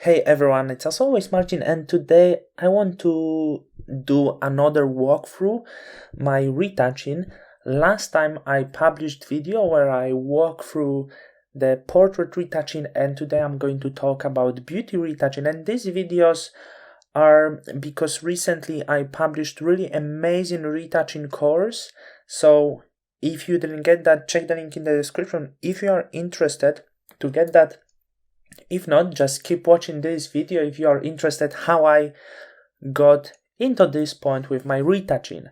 Hey everyone, it's as always Martin, and today I want to do another walkthrough my retouching. Last time I published video where I walk through the portrait retouching, and today I'm going to talk about beauty retouching. And these videos are because recently I published really amazing retouching course. So if you didn't get that, check the link in the description if you are interested to get that. If not, just keep watching this video if you are interested how I got into this point with my retouching.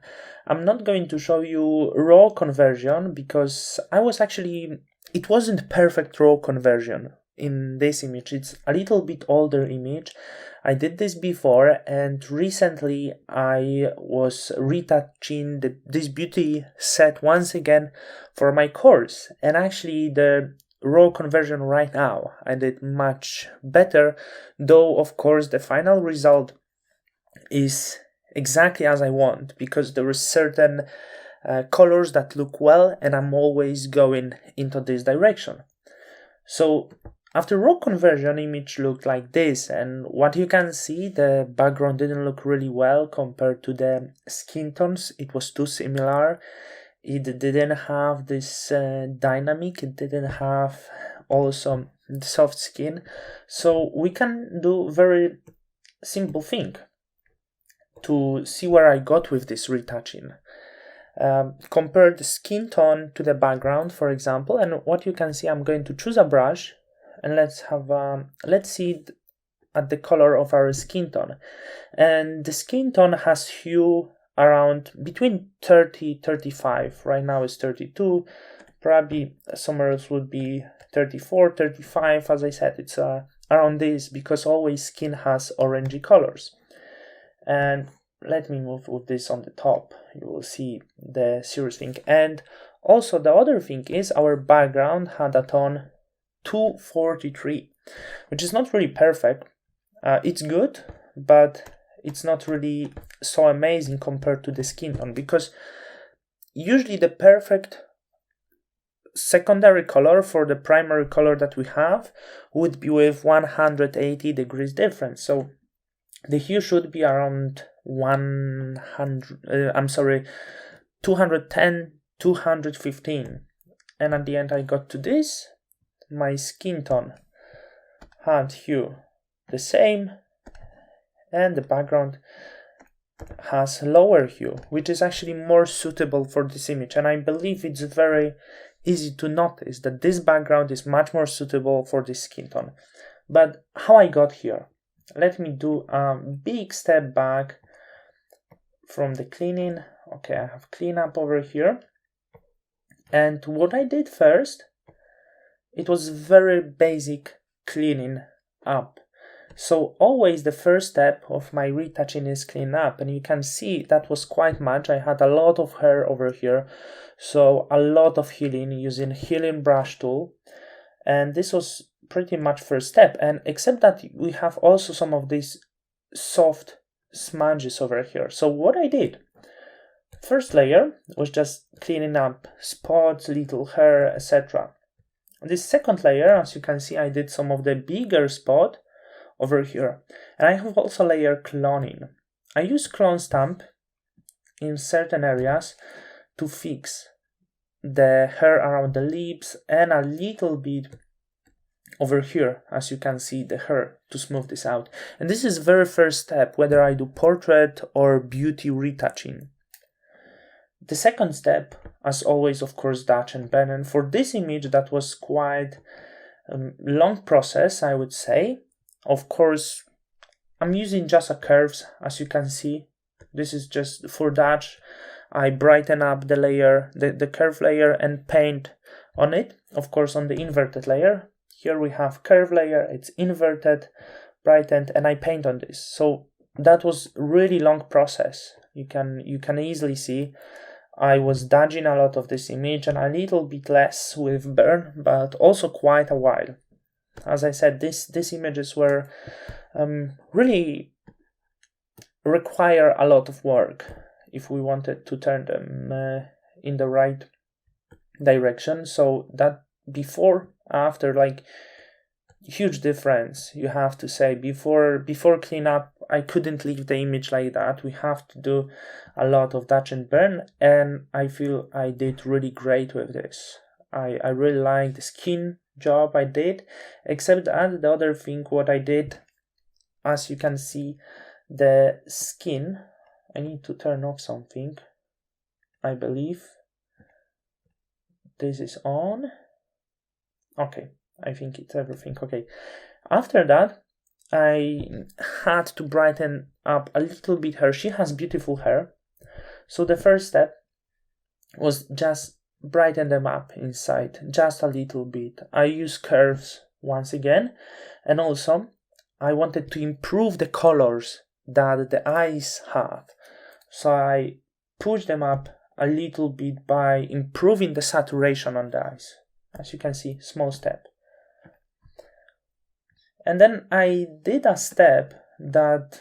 I'm not going to show you raw conversion because it wasn't perfect raw conversion in this image. It's a little bit older image. I did this before, and recently I was retouching this beauty set once again for my course, and actually the raw conversion right now I did much better, though of course the final result is exactly as I want because there are certain colors that look well, and I'm always going into this direction. So after raw conversion, image looked like this, and what you can see, the background didn't look really well compared to the skin tones. It was too similar. It didn't have this dynamic, it didn't have also soft skin. So we can do very simple thing to see where I got with this retouching. Compare the skin tone to the background, for example, and what you can see, I'm going to choose a brush and let's see at the color of our skin tone. And the skin tone has hue around between 30-35. Right now it's 32, probably somewhere else would be 34-35. As I said, it's around this because always skin has orangey colors. And let me move with this on the top, you will see the serious thing. And also the other thing is our background had a tone 243, which is not really perfect. It's good, but it's not really so amazing compared to the skin tone, because usually the perfect secondary color for the primary color that we have would be with 180 degrees difference. So the hue should be around 210, 215. And at the end I got to this. My skin tone had hue the same, and the background has lower hue, which is actually more suitable for this image. And I believe it's very easy to notice that this background is much more suitable for this skin tone. But how I got here, let me do a big step back from the cleaning. Okay, I have cleanup over here. And what I did first, it was very basic cleaning up. So always the first step of my retouching is clean up, and you can see that was quite much. I had a lot of hair over here, so a lot of healing using healing brush tool, and this was pretty much first step. And except that we have also some of these soft smudges over here. So what I did, first layer was just cleaning up spots, little hair, etc. This second layer, as you can see, I did some of the bigger spot over here. And I have also layer cloning. I use clone stamp in certain areas to fix the hair around the lips and a little bit over here, as you can see, the hair, to smooth this out. And this is very first step, whether I do portrait or beauty retouching. The second step, as always, of course, Dutch and pen. And for this image, that was quite a long process, I would say. Of course, I'm using just a curves, as you can see. This is just for Dutch. I brighten up the layer, the curve layer, and paint on it. Of course, on the inverted layer. Here we have curve layer, it's inverted, brightened, and I paint on this. So that was really long process. You can easily see I was dodging a lot of this image and a little bit less with burn, but also quite a while. As I said, these images were really require a lot of work if we wanted to turn them in the right direction. So that before, after, like huge difference, you have to say. Before cleanup, I couldn't leave the image like that. We have to do a lot of touch and burn, and I feel I did really great with this. I really like the skin job I did, except that the other thing what I did, as you can see, the skin, I need to turn off something. I believe this is on. Okay, I think it's everything. Okay, after that I had to brighten up a little bit her. She has beautiful hair, so the first step was just brighten them up inside just a little bit. I use curves once again, and also I wanted to improve the colors that the eyes have, so I pushed them up a little bit by improving the saturation on the eyes. As you can see, small step. And then I did a step that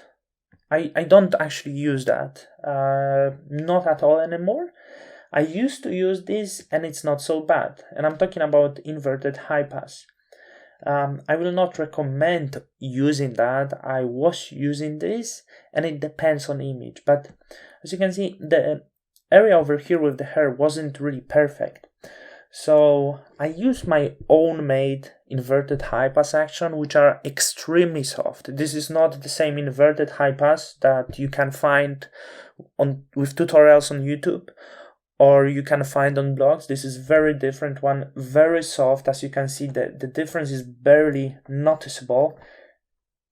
I don't actually use that, not at all anymore. I used to use this and it's not so bad, and I'm talking about inverted high pass. I will not recommend using that. I was using this, and it depends on image, but as you can see, the area over here with the hair wasn't really perfect. So I used my own made inverted high pass action, which are extremely soft. This is not the same inverted high pass that you can find with tutorials on YouTube, or you can find on blogs. This is very different one, very soft. As you can see, the difference is barely noticeable.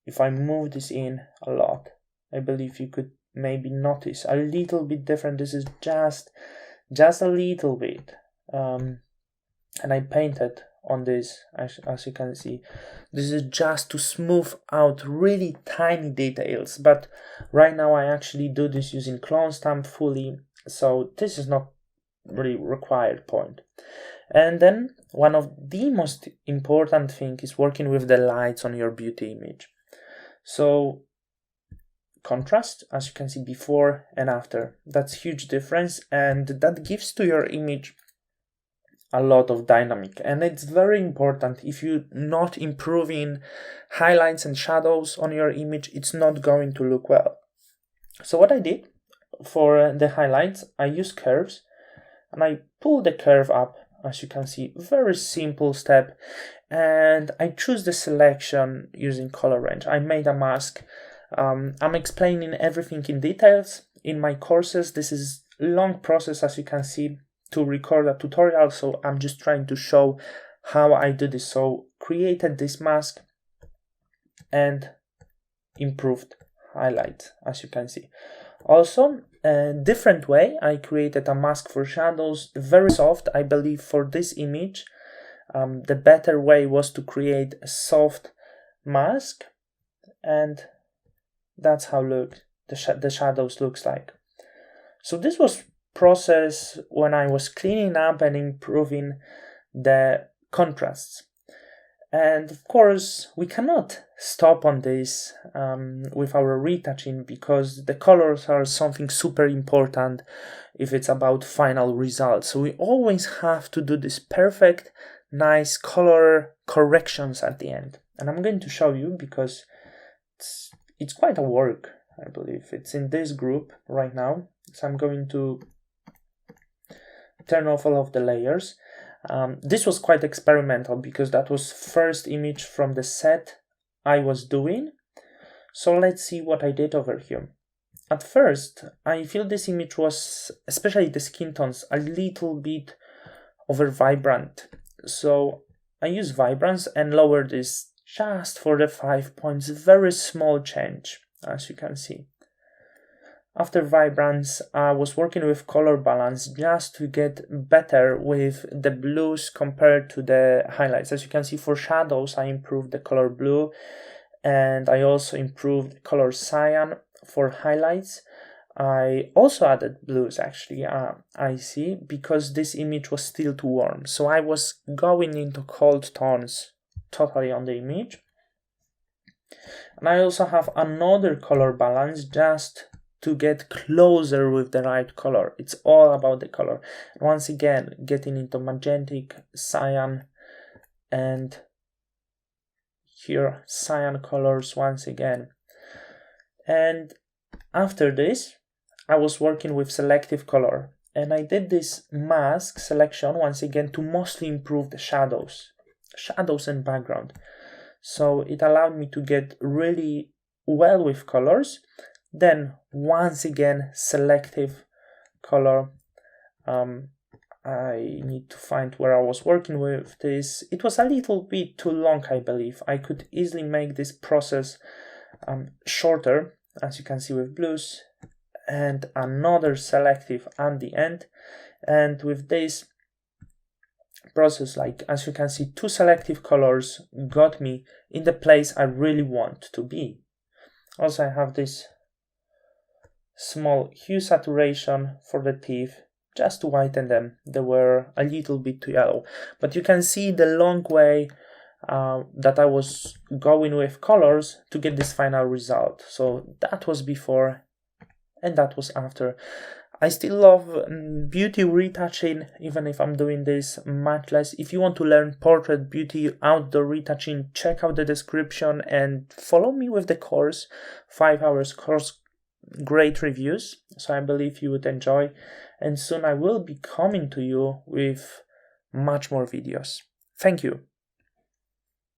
If I move this in a lot, I believe you could maybe notice a little bit different. This is just a little bit. And I painted on this, as you can see. This is just to smooth out really tiny details, but right now I actually do this using clone stamp fully, so this is not really required point. And then one of the most important thing is working with the lights on your beauty image. So contrast, as you can see, before and after, that's huge difference, and that gives to your image a lot of dynamic, and it's very important. If you're not improving highlights and shadows on your image, it's not going to look well. So what I did for the highlights, I use curves, and I pull the curve up, as you can see, very simple step, and I choose the selection using color range. I made a mask. I'm explaining everything in details in my courses. This is a long process, as you can see, to record a tutorial, so I'm just trying to show how I do this. So created this mask and improved highlight, as you can see. Also, a different way, I created a mask for shadows, very soft. I believe for this image, the better way was to create a soft mask, and that's how the shadows looks like. So this was process when I was cleaning up and improving the contrasts. And of course, we cannot stop on this with our retouching, because the colors are something super important if it's about final results. So we always have to do this perfect, nice color corrections at the end. And I'm going to show you, because it's quite a work, I believe. It's in this group right now. So I'm going to turn off all of the layers. This was quite experimental, because that was first image from the set I was doing. So let's see what I did over here. At first, I feel this image was, especially the skin tones, a little bit over vibrant. So I use vibrance and lower this just for the 5 points, very small change, as you can see. After vibrance, I was working with color balance just to get better with the blues compared to the highlights. As you can see, for shadows, I improved the color blue, and I also improved the color cyan. For highlights, I also added blues, actually, I see, because this image was still too warm. So I was going into cold tones totally on the image. And I also have another color balance just to get closer with the right color. It's all about the color. Once again, getting into magentic, cyan, and here cyan colors once again. And after this, I was working with selective color, and I did this mask selection once again to mostly improve the shadows and background. So it allowed me to get really well with colors. Then once again, selective color. I need to find where I was working with this. It was a little bit too long, I believe. I could easily make this process shorter, as you can see with blues, and another selective at the end. And with this process, like as you can see, 2 selective colors got me in the place I really want to be. Also, I have this small hue saturation for the teeth, just to whiten them. They were a little bit too yellow, but you can see the long way that I was going with colors to get this final result. So that was before and that was after. I still love beauty retouching, even if I'm doing this much less. If you want to learn portrait beauty, outdoor retouching, check out the description and follow me with the course, 5 hours course, great reviews. So I believe you would enjoy. And soon I will be coming to you with much more videos. Thank you.